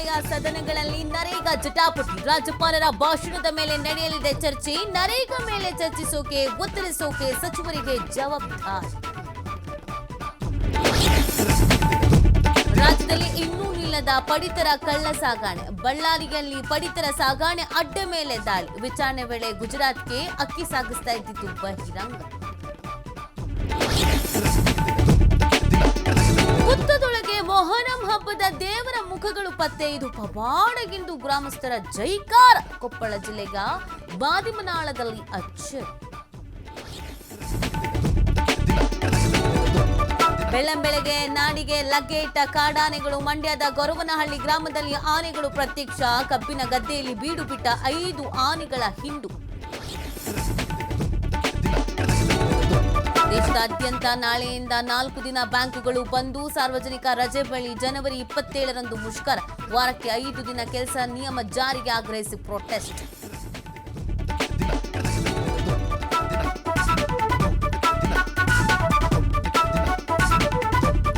ಉಭಯ ಸದನಗಳಲ್ಲಿ ನರೇಗಾ ಜಟಾಪಟಿ. ರಾಜ್ಯಪಾಲರ ಭಾಷಣದ ಮೇಲೆ ನಡೆಯಲಿದೆ ಚರ್ಚೆ. ನರೇಗಾ ಮೇಲೆ ಚರ್ಚಿಸೋಕೆ ಉತ್ತರಿಸೋಕೆ ಸಚಿವರಿಗೆ ಜವಾಬ್ದಾರಿ. ರಾಜ್ಯದಲ್ಲಿ ಇನ್ನೂ ನಿಲ್ಲದ ಪಡಿತರ ಕಳ್ಳ ಸಾಗಾಣೆ. ಬಳ್ಳಾರಿಯಲ್ಲಿ ಪಡಿತರ ಸಾಗಾಣೆ ಅಡ್ಡೆ ಮೇಲೆ ದಾಳಿ. ವಿಚಾರಣೆ ವೇಳೆ ಗುಜರಾತ್ಗೆ ಅಕ್ಕಿ ಸಾಗಿಸ್ತಾ ಇದ್ದಿದ್ದು ಬಹಿರಂಗ. ಹುತ್ತದೊಳಗೆ ಮೊಹರಂ ಹಬ್ಬದ ದೇವರ ಮುಖಗಳು ಪತ್ತೆ. ಇದು ಪವಾಡಗಿಂದು ಗ್ರಾಮಸ್ಥರ ಜೈಕಾರ. ಕೊಪ್ಪಳ ಜಿಲ್ಲೆಗ ಬಾದಿಮನಾಳದಲ್ಲಿ ಅಚ್ಚರಿ. ಬೆಳ್ಳಂಬೆಳಗ್ಗೆ ನಾಡಿಗೆ ಲಗ್ಗೆ ಇಟ್ಟ ಕಾಡಾನೆಗಳು. ಮಂಡ್ಯದ ಗೊರವನಹಳ್ಳಿ ಗ್ರಾಮದಲ್ಲಿ ಆನೆಗಳು ಪ್ರತ್ಯಕ್ಷ. ಕಬ್ಬಿನ ಗದ್ದೆಯಲ್ಲಿ ಬೀಡು ಬಿಟ್ಟ 5 ಆನೆಗಳ ಹಿಂಡು. ದೇಶದಾದ್ಯಂತ ನಾಳೆಯಿಂದ 4 ದಿನ ಬ್ಯಾಂಕುಗಳು ಬಂದು. ಸಾರ್ವಜನಿಕ ರಜೆ ಬಳಿ ಜನವರಿ 27ರಂದು ಮುಷ್ಕರ. ವಾರಕ್ಕೆ 5 ದಿನ ಕೆಲಸ ನಿಯಮ ಜಾರಿಗೆ ಆಗ್ರಹಿಸಿ ಪ್ರೊಟೆಸ್ಟ್.